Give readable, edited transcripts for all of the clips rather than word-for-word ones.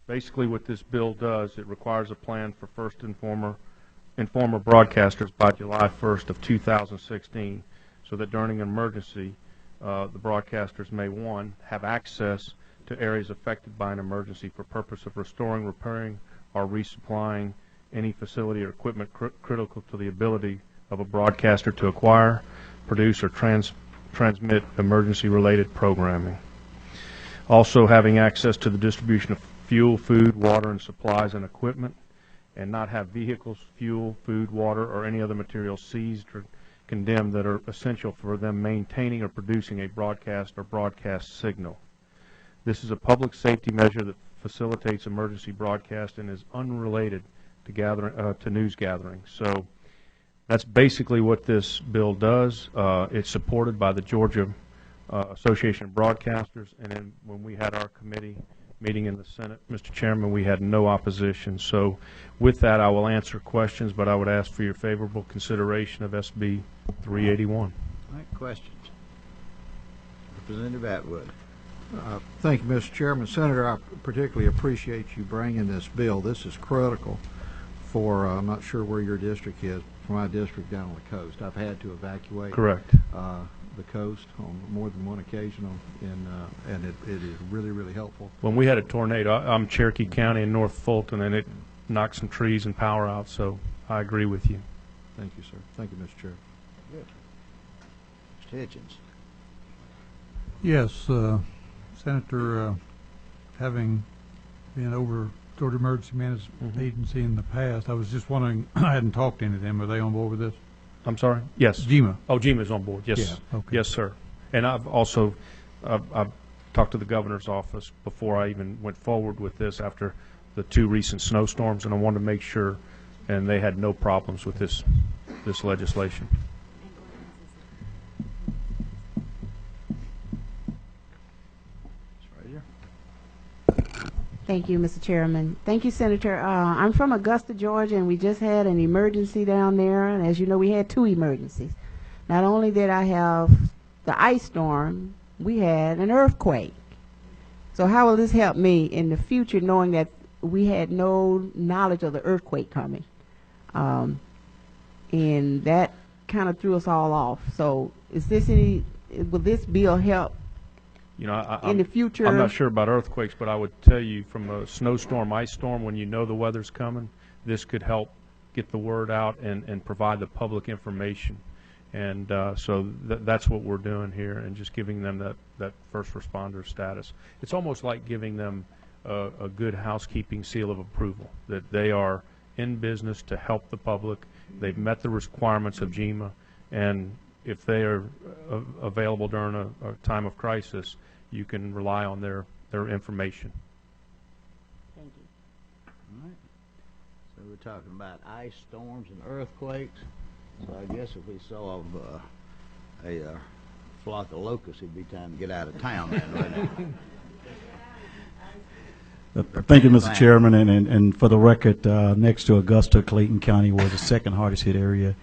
Basically what this bill does, it requires a plan for first informer broadcasters by July 1st of 2016, so that during an emergency, the broadcasters may, one, have access to areas affected by an emergency for purpose of restoring, repairing, or resupplying any facility or equipment critical to the ability of a broadcaster to acquire, produce, or transmit emergency-related programming. Also having access to the distribution of fuel, food, water, and supplies and equipment, and not have vehicles, fuel, food, water, or any other materials seized or condemned that are essential for them maintaining or producing a broadcast or broadcast signal. This is a public safety measure that facilitates emergency broadcast and is unrelated to news gathering. So that's basically what this bill does. It's supported by the Georgia Association of Broadcasters, and then when we had our committee meeting in the Senate, Mr. Chairman, we had no opposition. So with that, I will answer questions, but I would ask for your favorable consideration of SB 381. All right, questions? Representative Atwood. Thank you, Mr. Chairman. Senator, I particularly appreciate you bringing this bill. This is critical for, I'm not sure where your district is, for my district down on the coast. I've had to evacuate Correct. The coast on more than one occasion, and it is really, really helpful. When we had a tornado, I'm Cherokee County in North Fulton, and it knocked some trees and power out, so I agree with you. Thank you, sir. Thank you, Mr. Chair. Good. Mr. Hitchens. Yes, Senator, having been over Georgia Emergency Management Agency in the past, I was just wondering, I hadn't talked to any of them. Are they on board with this? I'm sorry? Yes. GEMA. Oh, GEMA's on board. Yes. Yeah, okay. Yes, sir. And I've also I've talked to the governor's office before I even went forward with this after the 2 recent snowstorms, and I wanted to make sure, and they had no problems with this legislation. Thank you, Mr. Chairman. Thank you, Senator. I'm from Augusta, Georgia, and we just had an emergency down there. And as you know, we had 2 emergencies. Not only did I have the ice storm, we had an earthquake. So how will this help me in the future, knowing that we had no knowledge of the earthquake coming? And that kind of threw us all off. So will this bill help? You know, in the future, I'm not sure about earthquakes, but I would tell you from a snowstorm, ice storm, when you know the weather's coming, this could help get the word out and provide the public information. And so that's what we're doing here, and just giving them that first responder status. It's almost like giving them a good housekeeping seal of approval, that they are in business to help the public. They've met the requirements of GEMA, and if they are available during a time of crisis, you can rely on their information. Thank you. All right. So we're talking about ice storms and earthquakes. So I guess if we saw a flock of locusts, it'd be time to get out of town then, wouldn't it? Thank you, Mr. Chairman, and for the record, next to Augusta, Clayton County was the second hardest hit area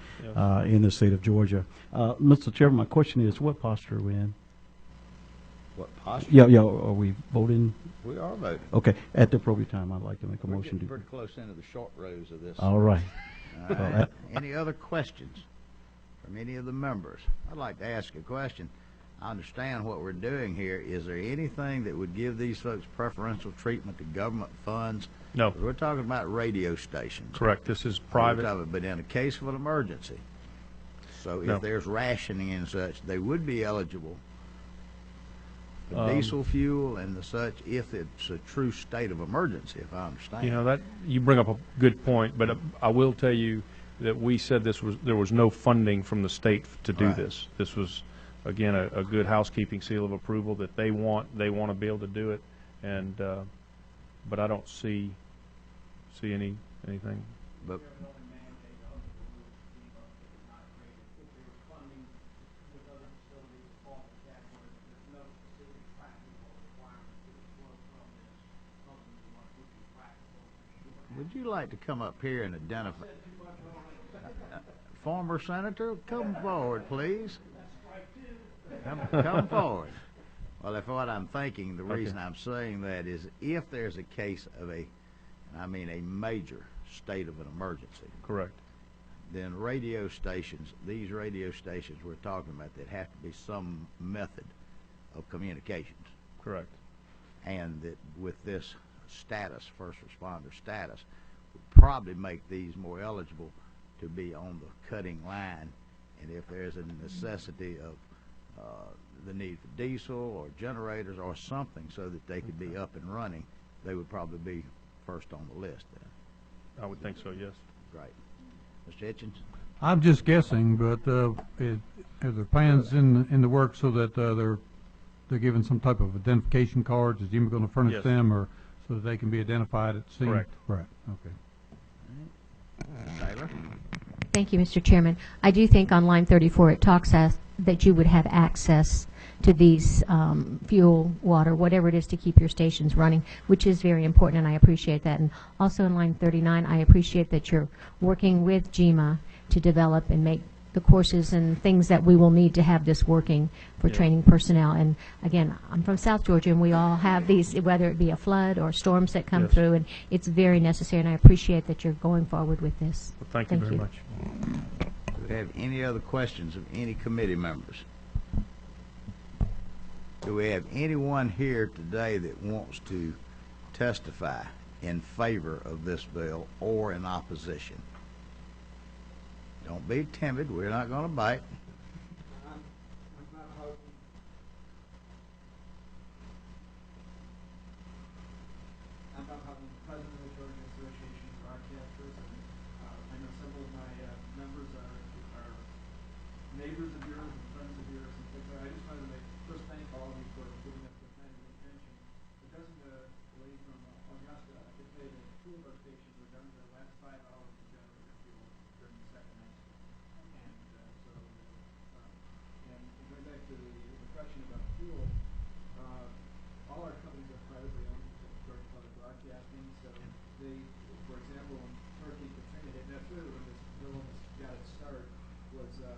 in the state of Georgia. Mr. Chairman, my question is, what posture are we in? What posture? Yeah, are we voting? We are voting. Okay, at the appropriate time, I'd like to make a We're motion. getting pretty close into the short rows of this. All right. All right. Any other questions from any of the members? I'd like to ask a question. I understand what we're doing here. Is there anything that would give these folks preferential treatment to government funds? No. We're talking about radio stations. Correct. This is private. But in a case of an emergency, so if there's rationing and such, they would be eligible for diesel fuel and the such if it's a true state of emergency, if I understand. You know, that you bring up a good point, but I will tell you that we said there was no funding from the state to do this. This was, again, a good housekeeping seal of approval that they want to be able to do it, and but I don't see anything. But would you like to come up here and identify? Former Senator, come forward, please. Come forward. Well, if what I'm thinking, the Okay. reason I'm saying that is if there's a case of and I mean a major state of an emergency, Correct. then radio stations, these radio stations we're talking about, that have to be some method of communications. Correct. And that with this status, first responder status, would probably make these more eligible to be on the cutting line. And if there's a necessity of the need for diesel or generators or something so that they could be up and running, they would probably be first on the list then. I would think so, yes. Great. Mr. Hitchens? I'm just guessing, but are there plans in the works so that they're given some type of identification cards? Is GEMA going to furnish Yes. them, or so that they can be identified at the scene? Correct. Right. Okay. Taylor? Thank you, Mr. Chairman. I do think on line 34 it talks as that you would have access to these fuel, water, whatever it is to keep your stations running, which is very important, and I appreciate that. And also in line 39, I appreciate that you're working with GEMA to develop and make the courses and things that we will need to have this working for Yeah. training personnel. And again, I'm from South Georgia, and we all have these, whether it be a flood or storms that come Yes. through, and it's very necessary, and I appreciate that you're going forward with this. Well, thank you very much. Do we have any other questions of any committee members? Do we have anyone here today that wants to testify in favor of this bill or in opposition? Don't be timid. We're not going to bite. I'm Bob Hutton, president of the Georgia Association of Broadcasters, and I know several of my members are neighbors of yours and friends of yours and things like that. I just wanted to first thank all of you for giving us the time and attention. The dozen lady from Augusta, I can tell you that 2 of our stations were done in the last 5 hours of generator fuel during the second night. And going back to the question about fuel, all our companies are privately owned, except Georgia Public Broadcasting. So they, for example, when Hurricane Katrina hit, that's really when this bill got its start, was the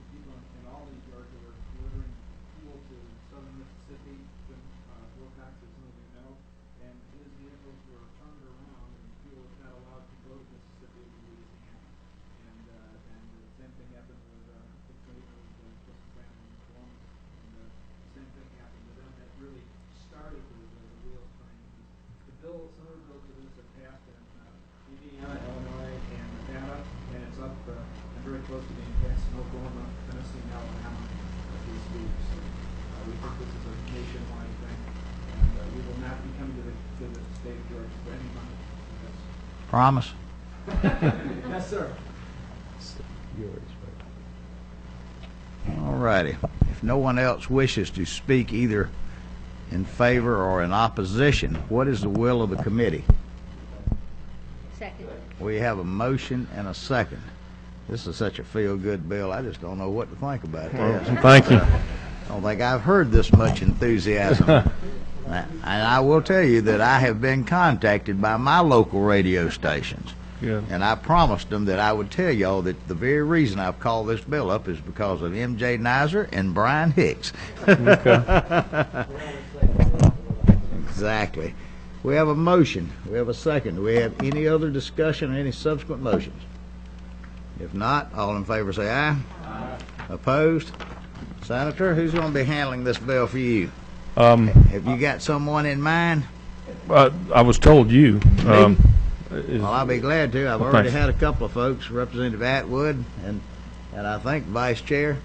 people in Albany, Georgia, were delivering fuel to southern Mississippi, to Wilcox, as some of you know, and his vehicles were turned around, and fuel was not allowed to go to Mississippi to Louisiana. And the same thing happened with Justice family in Columbus, and the same thing happened to them. That really started the wheels turning. The bill, some of the bills of this have passed in Indiana, Illinois, and Nevada, and it's up and very close to being passed in Oklahoma, Tennessee, and Alabama as we speak. So we think this is a nationwide thing, and we will not be coming to the state of Georgia for any money. Promise? Yes, sir. All righty. If no one else wishes to speak either in favor or in opposition, what is the will of the committee? Second. We have a motion and a second. This is such a feel-good bill, I just don't know what to think about this. Thank you. I don't think I've heard this much enthusiasm. And I will tell you that I have been contacted by my local radio stations. Yeah. And I promised them that I would tell y'all that the very reason I've called this bill up is because of M.J. Nizer and Brian Hicks. Exactly. We have a motion. We have a second. Do we have any other discussion or any subsequent motions? If not, all in favor say aye. Aye. Opposed? Senator, who's going to be handling this bill for you? Have you got someone in mind? I was told you. Well, I'll be glad to. I've Well, already thanks. had a couple of folks, Representative Atwood and I think Vice Chair.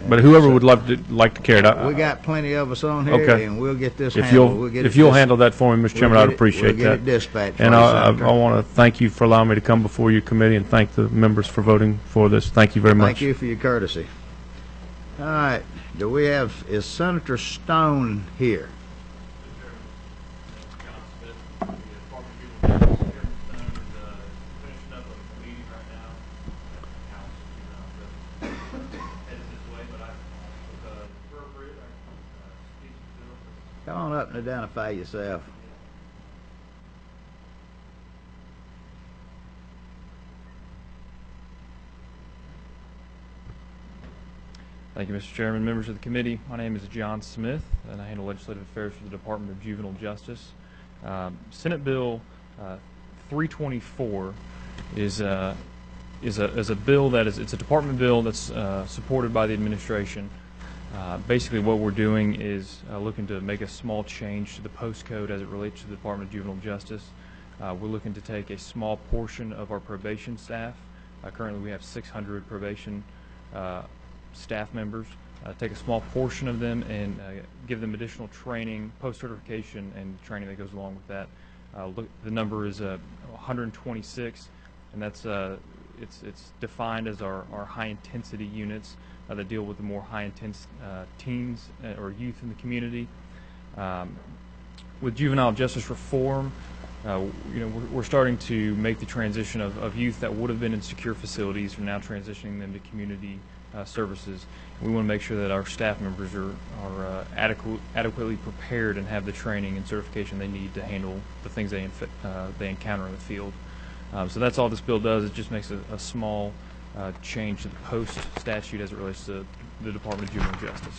But whoever would like to carry it, We got plenty of us on here, Okay. and we'll get this if handled. you'll We'll get if it you'll handle that for me, Mr. we'll Chairman, get I'd it- appreciate we'll get that. it dispatched And for you, I Senator. want to thank you for allowing me to come before your committee and thank the members for voting for this. Thank you very much. Thank you for your courtesy. All right. Is Senator Stone here? Come on up and identify yourself. Thank you, Mr. Chairman. Members of the committee, my name is John Smith, and I handle legislative affairs for the Department of Juvenile Justice. Senate Bill 324 is a bill that it's a department bill that's supported by the administration. Basically, what we're doing is looking to make a small change to the postcode as it relates to the Department of Juvenile Justice. We're looking to take a small portion of our probation staff. Currently, we have 600 probation staff members. Take a small portion of them and give them additional training, post-certification, and training that goes along with that. The number is 126, and that's it's defined as our high-intensity units that deal with the more high-intense teens or youth in the community. With juvenile justice reform, we're starting to make the transition of youth that would have been in secure facilities. We're now transitioning them to community services. We want to make sure that our staff members are adequately prepared and have the training and certification they need to handle the things they encounter in the field. So that's all this bill does. It just makes a small change to the post statute as it relates to the Department of Juvenile Justice.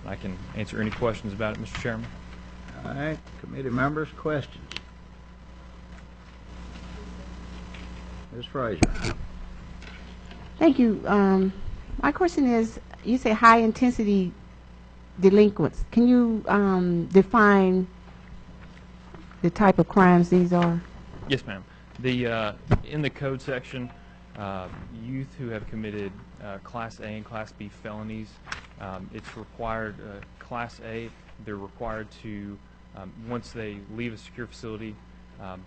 I can answer any questions about it, Mr. Chairman. All right, committee members, questions? Ms. Frazier. Thank you. My question is, you say high-intensity delinquents. Can you define the type of crimes these are? Yes, ma'am. In the code section, youth who have committed Class A and Class B felonies, it's required, Class A, they're required to, once they leave a secure facility,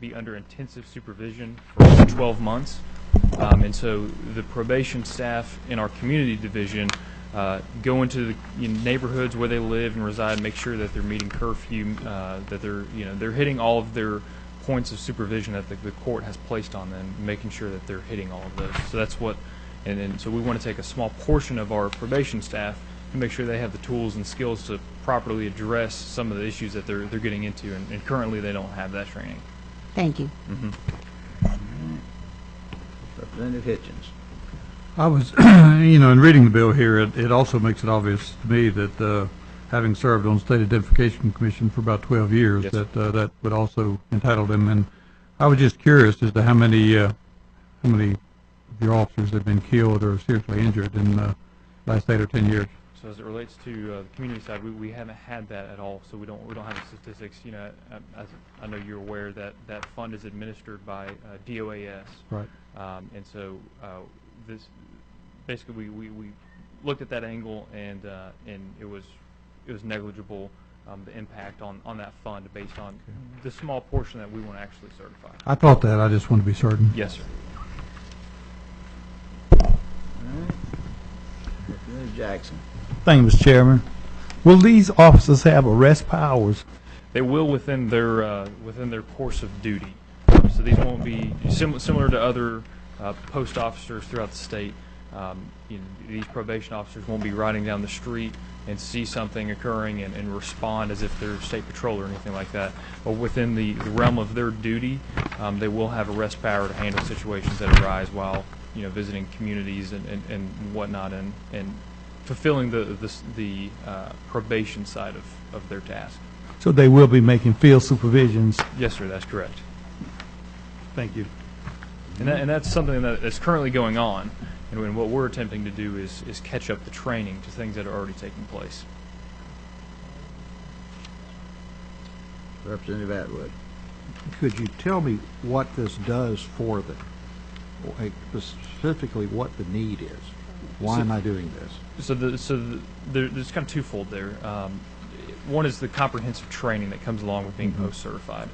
be under intensive supervision for 12 months. And so the probation staff in our community division go into the neighborhoods where they live and reside, make sure that they're meeting curfew, that they're hitting all of their points of supervision that the court has placed on them, making sure that they're hitting all of those. So that's what, and so we want to take a small portion of our probation staff and make sure they have the tools and skills to properly address some of the issues that they're getting into, and currently they don't have that training. Thank you. Mm-hmm. Representative Hitchens. I was, in reading the bill here, it also makes it obvious to me that having served on the State Identification Commission for about 12 years, yes, that would also entitle them. And I was just curious as to how many of your officers have been killed or seriously injured in the last 8 or 10 years. So as it relates to the community side, we haven't had that at all. So we don't have the statistics. As I know you're aware that fund is administered by DOAS. Right. And so this basically we looked at that angle, and it was negligible, the impact on that fund based on the small portion that we want to actually certify. I thought that. I just want to be certain. Yes, sir. All right. Representative Jackson. Thank you, Mr. Chairman. Will these officers have arrest powers? They will within their course of duty. So these won't be similar to other post officers throughout the state. These probation officers won't be riding down the street and see something occurring and respond as if they're state patrol or anything like that. But within the realm of their duty, they will have arrest power to handle situations that arise while visiting communities and whatnot, and fulfilling the probation side of their task. So they will be making field supervisions? Yes, sir, that's correct. Thank you. And that's something that's currently going on, and what we're attempting to do is catch up the training to things that are already taking place. Representative Atwood. Could you tell me what this does for them? Specifically what the need is? Why am I doing this? So there's kind of twofold there. One is the comprehensive training that comes along with being post-certified.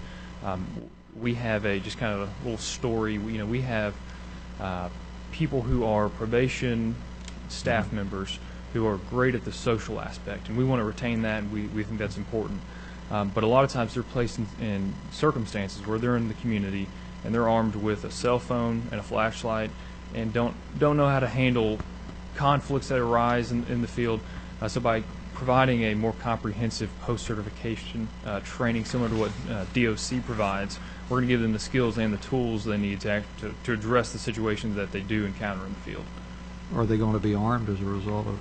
We have just kind of a little story. We have people who are probation staff members who are great at the social aspect, and we want to retain that, and we think that's important. But a lot of times they're placed in circumstances where they're in the community and they're armed with a cell phone and a flashlight and don't know how to handle conflicts that arise in the field. So by providing a more comprehensive post-certification training similar to what DOC provides, we're going to give them the skills and the tools they need to address the situations that they do encounter in the field. Are they going to be armed as a result of?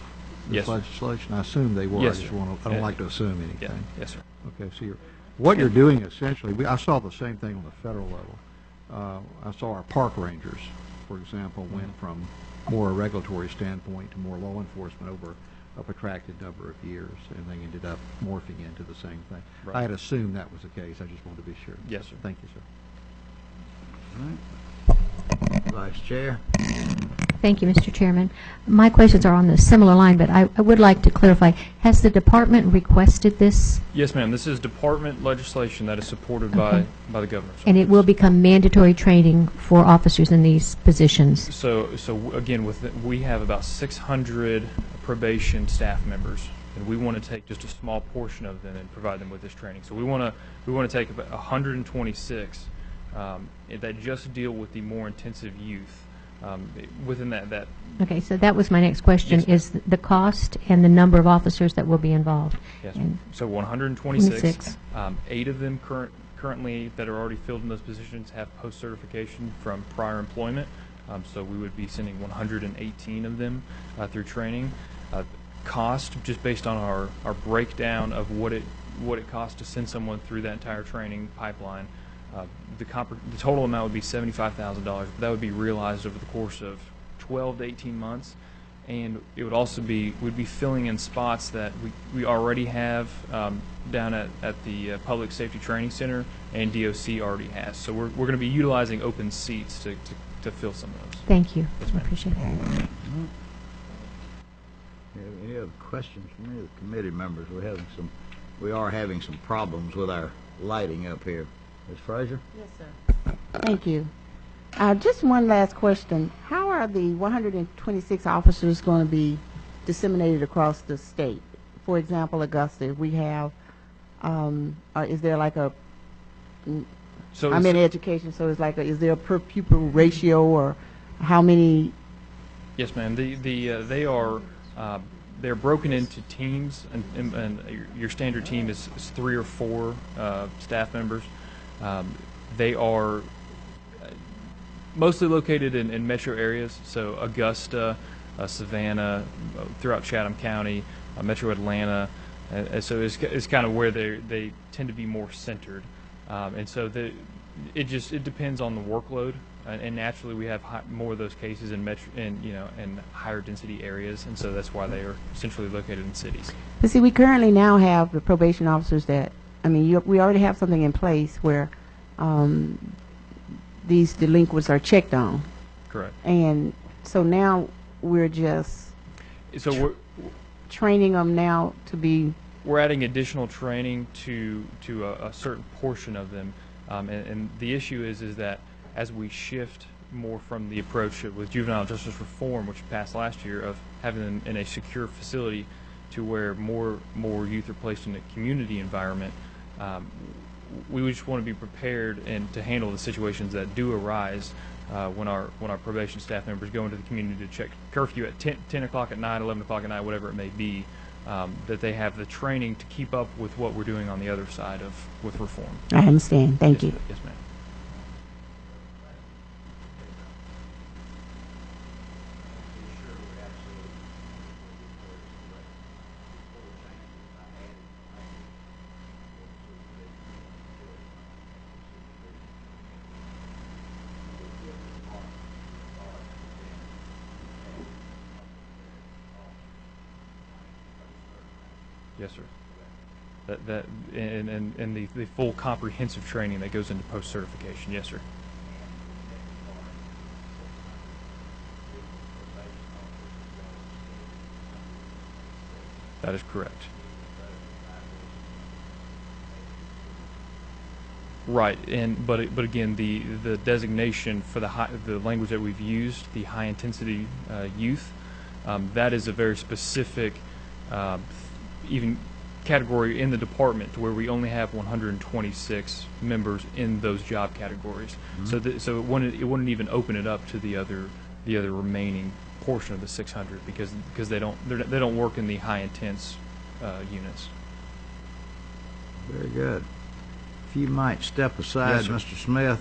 this Yes, sir. legislation? I assume they were. Yes, I just sir. want to, I don't like to assume Yeah, anything. yes, sir. Okay, so what you're doing essentially, I saw the same thing on the federal level. I saw our park rangers, for example, went from more a regulatory standpoint to more law enforcement over a protracted number of years, and they ended up morphing into the same thing. Right. I had assumed that was the case. I just wanted to be sure. Yes, sir. Thank you, sir. Vice Chair? Thank you, Mr. Chairman. My questions are on the similar line, but I would like to clarify, has the department requested this? Yes, ma'am. This is department legislation that is supported Okay. by the governor's And it office. will become mandatory training for officers in these positions? So again, we have about 600 probation staff members, and we want to take just a small portion of them and provide them with this training. So we want to take about 126 that just deal with the more intensive youth. Within that. Okay, so that was my next question, Yes, ma'am. is the cost and the number of officers that will be involved? Yes. And So 126. 26. 8 of them currently that are already filled in those positions have post-certification from prior employment. So we would be sending 118 of them through training. Cost, just based on our breakdown of what it costs to send someone through that entire training pipeline, the total amount would be $75,000, but that would be realized over the course of 12 to 18 months. And it would also we'd be filling in spots that we already have down at the Public Safety Training Center, and DOC already has. So we're going to be utilizing open seats to fill some of those. Thank you. Yes, I ma'am. appreciate it. Any other questions from any of the committee members? We are having some problems with our lighting up here. Ms. Frazier? Yes, sir. Thank you. Just one last question. How are the 126 officers going to be disseminated across the state? For example, Augusta, if we have, is there like a, So I'm in education, so it's like, is there a per pupil ratio, or how many? Yes, ma'am. They are they're broken into teams, and your standard team is 3 or 4 staff members. They are mostly located in metro areas, so Augusta, Savannah, throughout Chatham County, Metro Atlanta. So it's kind of where they tend to be more centered, and so it depends on the workload, and naturally we have more of those cases in higher density areas, and so that's why they are centrally located in cities. But see, we currently now have the probation officers that, we already have something in place where these delinquents are checked on. Correct. And so now we're just So training them now to be. we're adding additional training to a certain portion of them, and the issue is that as we shift more from the approach with juvenile justice reform, which passed last year, of having them in a secure facility, to where more youth are placed in a community environment, we just want to be prepared and to handle the situations that do arise when our probation staff members go into the community to check curfew at 10 o'clock at night, 11 o'clock at night, whatever it may be, that they have the training to keep up with what we're doing on the other side with reform. I understand. Thank you. Yes, ma'am. Yes, sir. And the full comprehensive training that goes into post-certification. Yes, sir. That is correct. Right, but again, the designation for the language that we've used, the high intensity youth, that is a very specific even category in the department, to where we only have 126 members in those job categories. Mm-hmm. So it wouldn't even open it up to the other remaining portion of the 600, because they don't work in the high intense units. Very good. If you might step aside, Yes, Mr. Smith.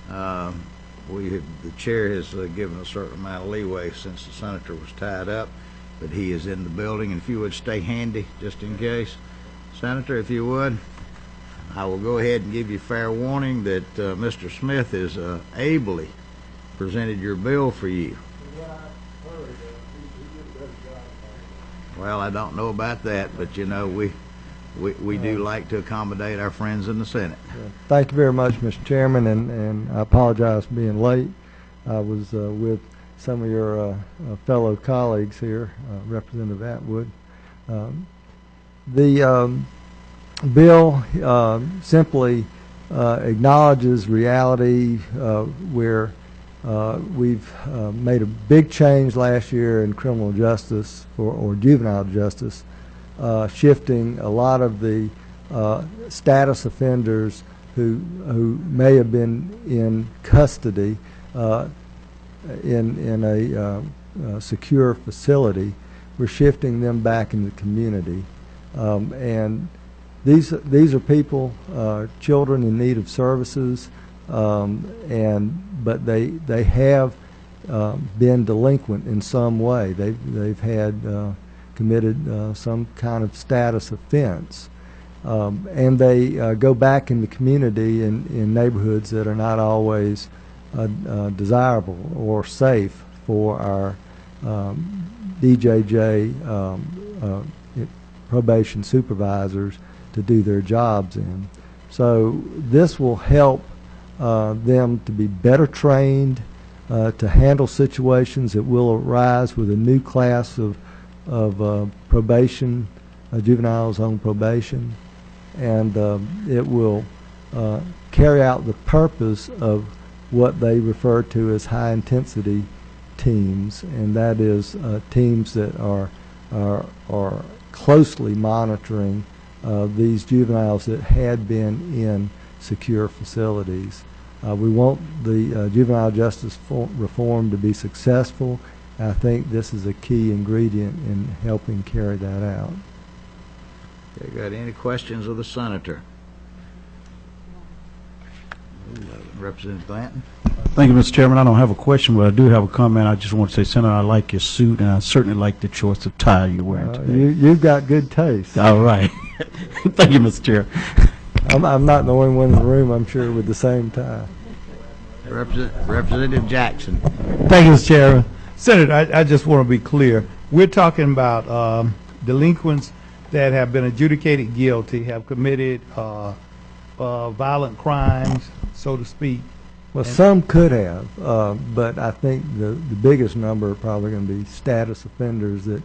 The chair has given a certain amount of leeway since the senator was tied up. but he is in the building, and if you would stay handy just in case. Senator, if you would, I will go ahead and give you fair warning that Mr. Smith has ably presented your bill for you. Well, I don't know about that, but you know, we do like to accommodate our friends in the Senate. Thank you very much, Mr. Chairman, and I apologize for being late. I was with some of your fellow colleagues here, Representative Atwood. The bill simply acknowledges reality where we've made a big change last year in criminal justice or juvenile justice, shifting a lot of the status offenders who may have been in custody in a secure facility. We're shifting them back in the community, and these are people, children in need of services, but they have been delinquent in some way. They've had committed some kind of status offense, and they go back in the community in neighborhoods that are not always desirable or safe for our DJJ probation supervisors to do their jobs in. So this will help them to be better trained to handle situations that will arise with a new class of probation, juveniles on probation, and it will carry out the purpose of what they refer to as high-intensity teams, and that is teams that are closely monitoring these juveniles that had been in secure facilities. We want the juvenile justice reform to be successful. I think this is a key ingredient in helping carry that out. Okay, got any questions of the senator? Representative Blanton. Thank you, Mr. Chairman. I don't have a question, but I do have a comment. I just want to say, Senator, I like your suit, and I certainly like the choice of tie you're wearing today. You've got good taste. All right. Thank you, Mr. Chair. I'm not the only one in the room, I'm sure, with the same tie. Representative Jackson. Thank you, Mr. Chairman. Senator, I just want to be clear. We're talking about delinquents that have been adjudicated guilty, have committed violent crimes, so to speak. Well, some could have, but I think the biggest number are probably going to be status offenders that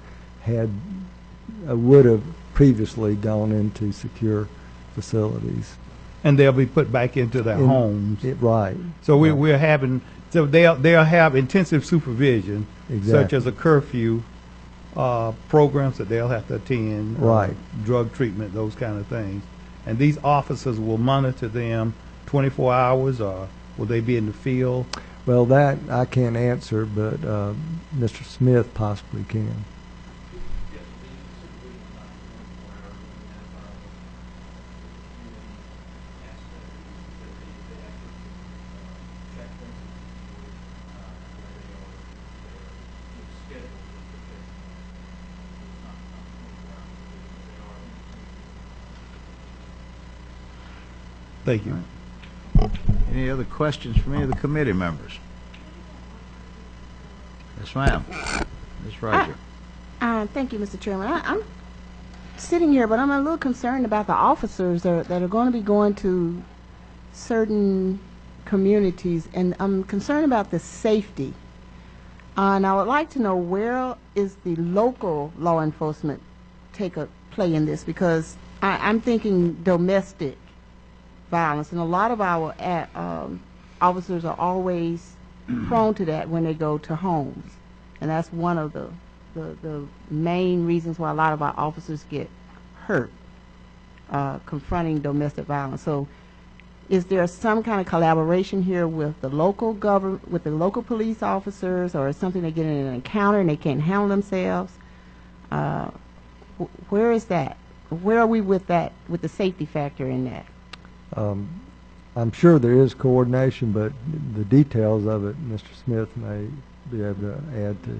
would have previously gone into secure facilities. And they'll be put back into their homes. Right. So we're having, so they'll have intensive supervision, such as a curfew, programs that they'll have to attend, right, drug treatment, those kind of things. And these officers will monitor them 24 hours, or will they be in the field? Well, that I can't answer, but Mr. Smith possibly can. Thank you. Any other questions from any of the committee members? Yes, ma'am. Ms. Roger. Thank you, Mr. Chairman. I'm sitting here, but I'm a little concerned about the officers that are going to be going to certain communities, and I'm concerned about the safety. And I would like to know, where is the local law enforcement play in this? Because I'm thinking domestic violence, and a lot of our officers are always prone to that when they go to homes, and that's one of the main reasons why a lot of our officers get hurt confronting domestic violence. So is there some kind of collaboration here with the local government, with the local police officers, or is something they get in an encounter and they can't handle themselves? Where is that? Where are we with that, with the safety factor in that? I'm sure there is coordination, but the details of it, Mr. Smith may be able to add to.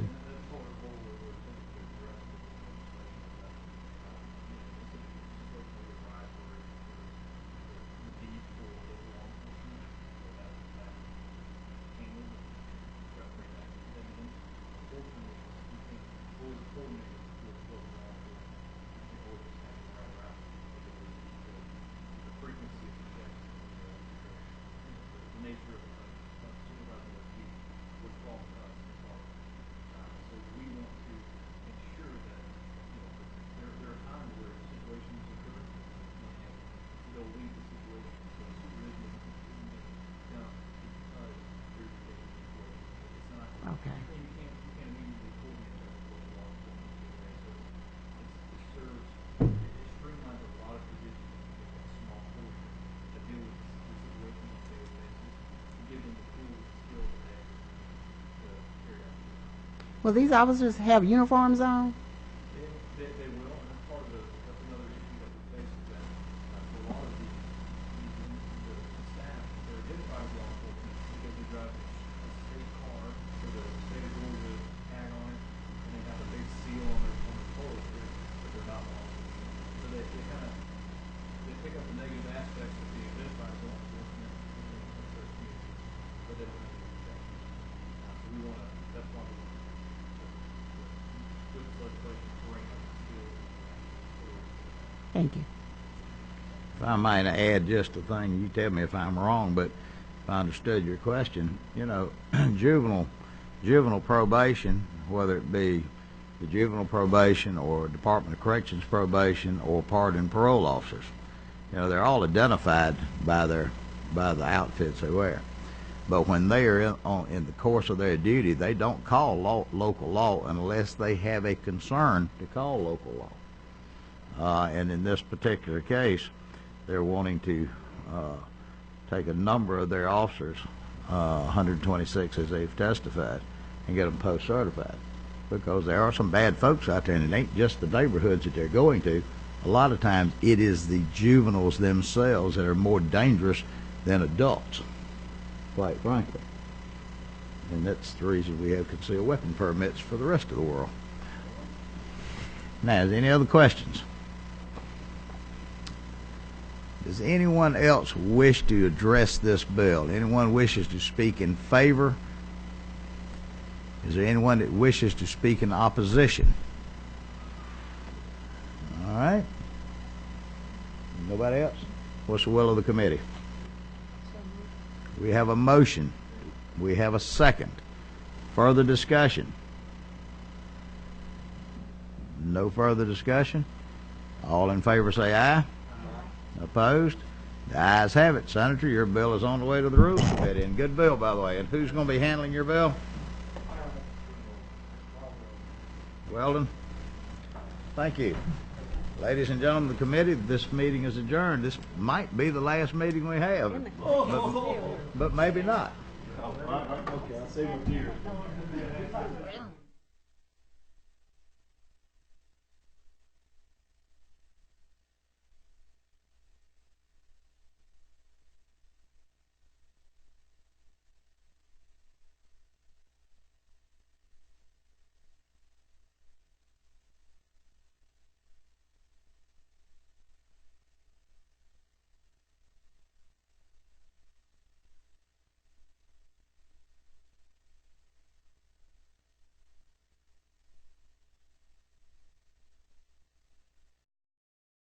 nature of supervising those people, would fall to us as far so we want to ensure that, there are times where situations occur and they'll lead to situations. So supervision isn't done because there's a situation. It's not. Okay. You can't immediately coordinate with local law enforcement. So it serves, it streamlines a lot of positions in a small portion to deal with the situation on a daily basis, to give them the tools and skills that they have to carry out. Will these officers have uniforms on? They will, and that's part of that's another issue that we face is that for a lot of the staff, they're identified as law enforcement because they drive a state car with a state of Georgia tag on it, and they have a big seal on their toilet, but they're not law enforcement. So they kind of pick up the negative aspects of being identified as law enforcement in certain communities, but they don't have to do that. So we want to. That's why we want to. With legislation, bring up skills. Thank you. If I might add just a thing, you tell me if I'm wrong, but if I understood your question, juvenile probation, whether it be the juvenile probation or Department of Corrections probation or pardon and parole officers, they're all identified by the outfits they wear. But when they are in the course of their duty, they don't call local law unless they have a concern to call local law. And in this particular case, they're wanting to take a number of their officers, 126 as they've testified, and get them post-certified. Because there are some bad folks out there, and it ain't just the neighborhoods that they're going to. A lot of times it is the juveniles themselves that are more dangerous than adults, quite frankly. And that's the reason we have concealed weapon permits for the rest of the world. Now, is there any other questions? Does anyone else wish to address this bill? Anyone wishes to speak in favor? Is there anyone that wishes to speak in opposition? All right. Nobody else? What's the will of the committee? We have a motion. We have a second. Further discussion? No further discussion? All in favor say aye. Opposed? The ayes have it. Senator, your bill is on the way to the Rules Committee. And good bill, by the way. And who's going to be handling your bill? Weldon? Thank you. Ladies and gentlemen of the committee, this meeting is adjourned. This might be the last meeting we have, but maybe not. Okay, I'll save it here.